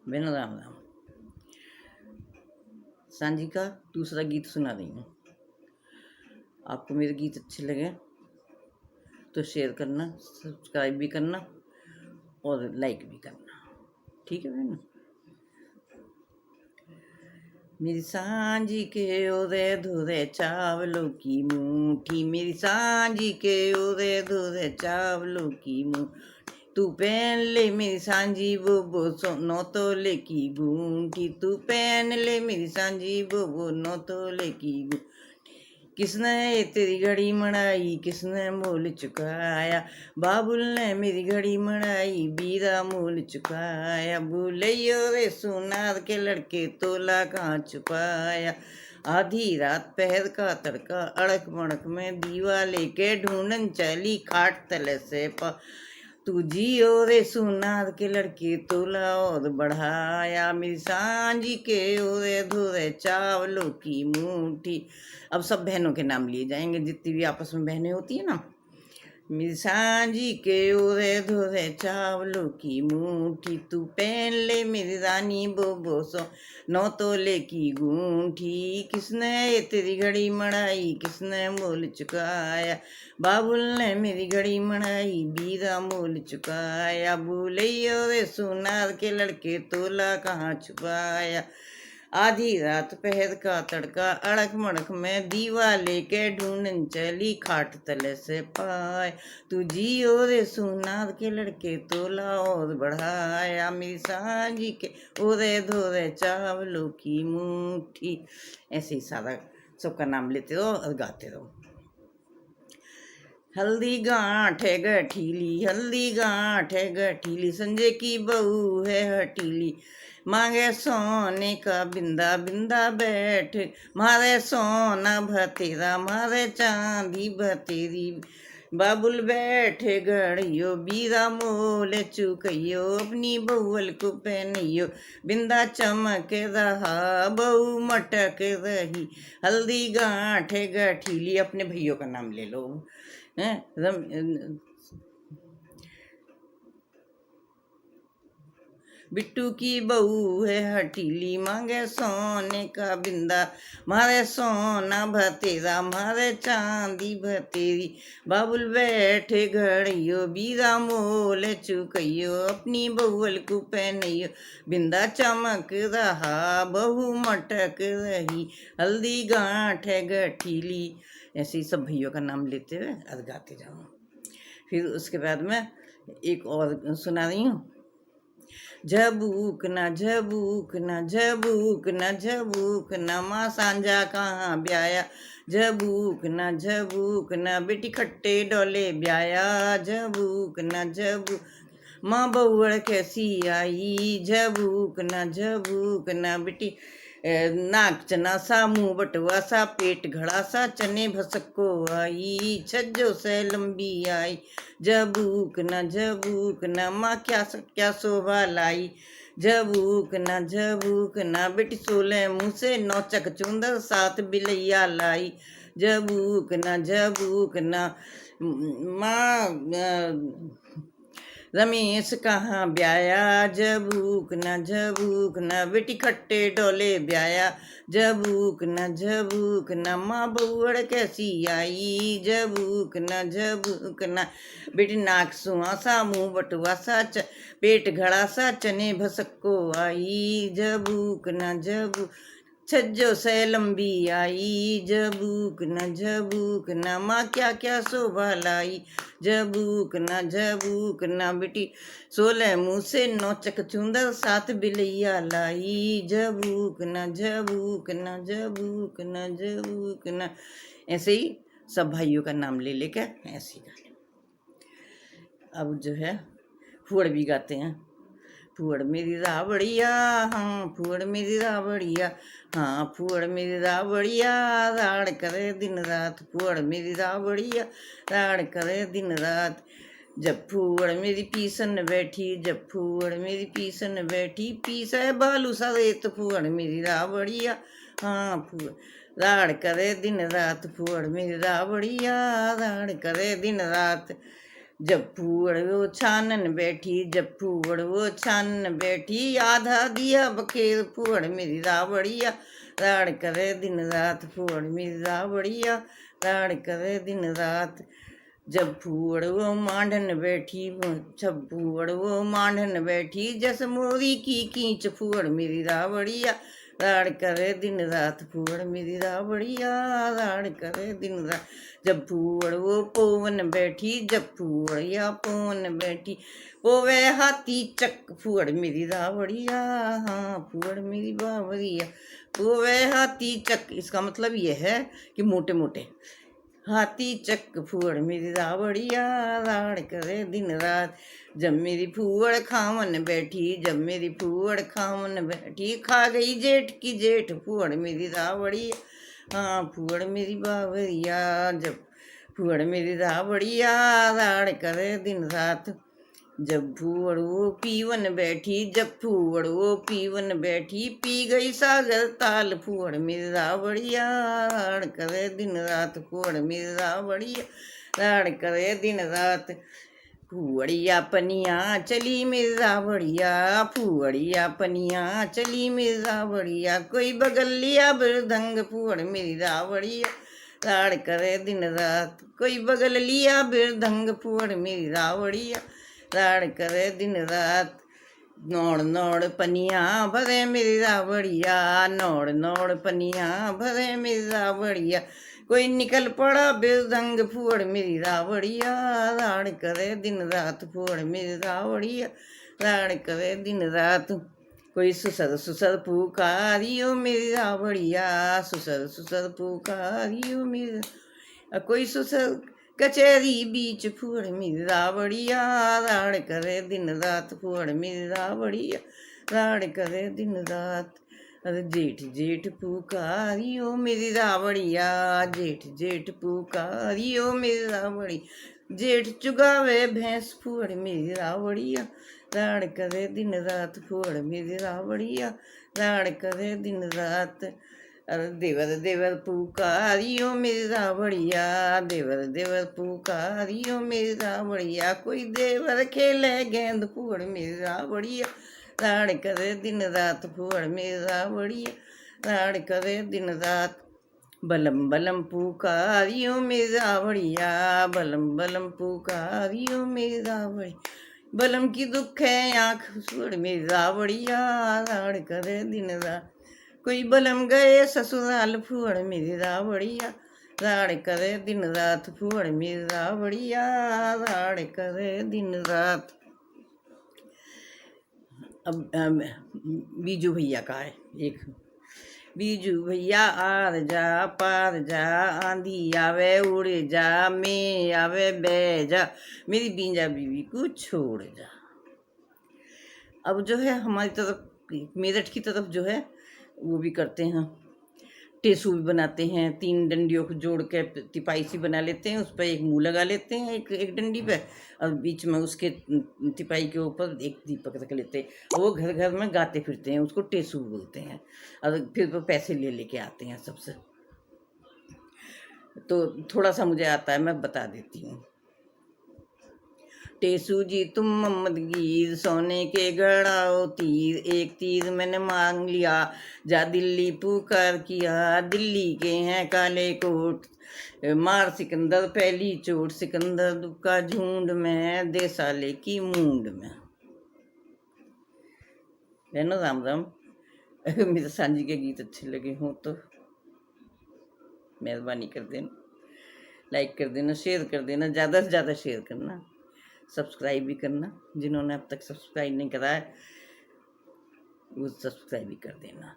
बिन राम राम। सांझी का दूसरा गीत सुना रही हूँ। आपको मेरे गीत अच्छे लगे तो शेयर करना, सब्सक्राइब भी करना और लाइक भी करना। ठीक है बहन। मेरी सांझी के ओरे धोरे चावलों की मुट्ठी, मेरी सांझी के ओरे धोरे चावलों की मुट्ठी, तू पहन ले मेरी सांझी वो नौ तोले की गुंठी, तू पहन ले मेरी सांझी वो नौ तोले की गुंठी। किसने तेरी घड़ी मनाई, किसने मोल चुकाया, बाबुल ने मेरी घड़ी मनाई, बीरा मोल चुकाया। भूलियो रे सोनार के लड़के तोला कहाँ छुपाया, आधी रात पहर का तड़का अड़क मड़क में दीवा लेके ढूंढन चली खाट तले से पा। तू जियो रे सुनार के लड़के तोला और बढ़ाया, मेरी सांझी के ओरे धोरे चावलों की मुट्ठी। अब सब बहनों के नाम लिए जाएंगे, जितनी भी आपस में बहनें होती है ना। मेरी सांझी के ओरे धोरे चावलों की मुट्ठी, तू पहन ले मेरी रानी बोबो सो नौ तोले की गुंठी। किसने तेरी घड़ी मड़ाई, किसने मोल चुकाया, बाबुल ने मेरी घड़ी मड़ाई, बीरा मोल चुकाया। भूलियो रे सोनार के लड़के तोला कहाँ छुपाया, आधी रात पहर का तड़का अड़क मड़क में दीवा लेके ढूंढन चली खाट तले से पाए। तू जियो रे सुनार के लड़के तोला और बढ़ाया, मेरी सांझी के ओरे धोरे चावलों की मुट्ठी। ऐसे ही सारा सबका नाम लेते रहो और गाते रहो। हल्दी गांठ है गठीली, हल्दी गांठ है गठीली, संजय की बहू है हटीली, मांगे सोने का बिंदा बिंदा बैठ, मारे सोना भतेरा मारे चांदी भतेरी, बाबुल बैठे गड़ियो बीरा मोल चुकइयो, अपनी बहुअल को पहनियो, बिंदा चमक रहा बहू मटक रही, हल्दी गांठ है गठीली। अपने भैयों का नाम ले लो। बिट्टू की बहू है हटीली, मांगे सोने का बिंदा, मारे सोना भतेरा मारे चांदी भतेरी, बाबुल बैठे घड़ियो बीरा मोल चुकइयो, अपनी बहुअल को पहनियो, बिंदा चमक रहा बहू मटक रही, हल्दी गांठ है गठीली। ऐसे ही सब भैयों का नाम लेते हुए और गाते जाओ। फिर उसके बाद में एक और सुना रही हूँ। झबूक न झबूक न झबूक न झबूक न, माँ सांझा कहाँ ब्याया, झबूक न झबूक न, बेटी खट्टे डोले ब्याया, झबूक न झबूक, माँ बहुअड़ कैसी आई, झबूक न झबूक न, बेटी नाक चना सा मुँह बटुआ सा, पेट घड़ा सा चने भसको आई, छज्जो से लंबी आई, झबूक न माँ क्या शोभा लाई, झबूक न बेटी सोले मुँह से नौचक चुंदर साथ बिलैया लाई, झबूक न माँ रमेश कहाँ ब्याया, झबूक न बेटी खट्टे डोले ब्याया, झबूक न माँ बहुअड़ कैसी आई, झबूक न बेटी नाक सुआ सा मुँह बटुआ सा पेट घड़ा सा चने भसको आई, झबूक छज्जो से लंबी आई, झबूक न माँ क्या शोभा लाई, झबूक न बेटी सोलह मुँह से नौचक चुंदर साथ बिलैया लाई, झबूक न। ऐसे ही सब भाइयों का नाम ले लेकर ऐसे ही गाते। अब जो है फुअड़ भी गाते हैं। फुअड़ मेरी रावड़िया, हाँ फुअड़ मेरी रावड़िया, हाँ फुअड़ मेरी रावड़िया, राड़ करे दिन रात, फुअड़ मेरी रावड़िया राड़ करे दिन रात, जब फुअड़ मेरी पीसन बैठी, जब फुअड़ मेरी पीसन बैठी, पीसे बालू सा रेत, फुअड़ मेरी रावड़िया, हाँ फुअड़ राड़ करे दिन रात, फुअड़ मेरी रावड़िया राड़ करे दिन रात। जब फूहड़ वो छानन बैठी, जब फूहड़ वो छानन बैठी, आधा दिया बखेर फूहड़ मेरी रावड़िया, राड़ करे दिन रात फूहड़ मेरी रावड़िया, राड़ करे दिन रात। जब फूहड़ वो मांडन बैठी, जब फूहड़ वो मांडन बैठी, जस मोरी की कींच फूहड़ मेरी रावड़िया, राड़ करे दिन रात फूहड़ मेरी रावड़िया, राड़ करे दिन रात। जब फूहड़ वो पवन बैठी, जब फूहड़िया पवन बैठी, पोवे हाथी चक फूहड़ मेरी रावड़िया, हाँ फूहड़ मेरी बावड़िया, पोवे हाथी चक। इसका मतलब यह है कि मोटे मोटे हाथी चक फूहड़ मेरी रावड़िया, राड़ करे दिन रात। जब मेरी फूहड़ खावन बैठी, जब मेरी फूहड़ खावन बैठी, खा गई जेठ की जेठ फूहड़ मेरी रावड़िया, हाँ फूहड़ मेरी बावरिया। जब फूहड़ मेरी रावड़िया, राड़ करे दिन रात। जब फूहड़ वो पीवन बैठी, जब फूहड़ वो पीवन बैठी, पी गई सागर ताल फूहड़ मेरी रावड़िया, राड़ करे दिन रात फूहड़ मेरी रावड़िया, राड़ करे दिन रात। फूहड़िया पनिया चली मेरी रावड़िया, फूहड़िया पनिया चली मेरी रावड़िया, कोई बगल लिया बिरधंग फूहड़ मेरी रावड़िया, राड़ करे दिन रात। कोई बगल लिया बिरधंग फूहड़ मेरी रावड़िया, राड़ करे दिन रात। नौड़ नौड़ पनिया भरे मेरी रावड़िया, नौड़ नौड़ पनिया भरे मेरी रावड़िया, कोई निकल पड़ा बिरधंग फूहड़ मेरी रावड़िया, राड़ करे दिन रात फूहड़ मेरी रावड़िया, राड़ करे दिन रात। कोई सुसर सुसर पुकारियो मेरी रावड़िया, सुसर सुसर पुकारियो मेरी, कोई सुसर कचहरी बीच फूहड़ मेरी रावड़िया, राड़ करे दिन रात फूहड़ मेरी रावड़िया, राड़ करे दिन रात। अरे जेठ जेठ पुकारियो मेरी रावड़िया, जेठ जेठ पुकारियो मेरी रावड़ी, जेठ चुगावे भैंस फूहड़ मेरी रावड़िया, राड़ करे दिन रात फूहड़ मेरी रावड़िया, राड़ करे दिन रात। अरे देवर देवर पुकारियो मेरी रावड़िया, देवर देवर पुकारियो मेरी रावड़िया, कोई देवर खेले गेंद फूहड़ मेरी रावड़िया, राड़ करे दिन रात फूहड़ मेरी रावड़िया, राड़ करे दिन रात। बलम बलम पुकारियो मेरी रावड़िया, बलम बलम पुकारियो मेरी रावड़ी, बलम की दुख है आँख फूहड़ मेरी रावड़िया, राड़ करे दिन रात। कोई बलम गए ससुराल फूहड़ मेरी रावड़िया, राड़ करे दिन रात फूहड़ मेरी रावड़िया, राड़ करे दिन रात। अब बीजू भैया का है एक। बीजू भैया आर जा पार जा, आंधी आवे उड़ जा, मैं आवे बह जा, मेरी बींजा बीवी को छोड़ जा। अब जो है हमारी तरफ मेरठ की तरफ जो है वो भी करते हैं, टेसू भी बनाते हैं, 3 डंडियों को जोड़ के तिपाई सी बना लेते हैं, उस पर एक मुँह लगा लेते हैं एक डंडी पे, और बीच में उसके तिपाई के ऊपर एक दीपक रख लेते हैं, और वो घर घर में गाते फिरते हैं, उसको टेसू बोलते हैं, और फिर वो पैसे ले लेके आते हैं सबसे। तो थोड़ा सा मुझे आता है, मैं बता देती हूँ। टेसू जी तुम मोहम्मद गिर, सोने के गड़ाओ तीर, एक तीर मैंने मांग लिया, जा दिल्ली पुकार किया, दिल्ली के हैं काले कोट, मार सिकंदर पहली चोट, सिकंदर दुक्का झुंड में, दे साले की मूंड में। है ना राम राम। मेरे सांझी के गीत अच्छे लगे हों तो मेहरबानी कर देना, लाइक कर देना, शेयर कर देना, ज़्यादा से ज़्यादा शेयर करना, सब्सक्राइब भी करना, जिन्होंने अब तक सब्सक्राइब नहीं करा है वो सब्सक्राइब भी कर देना।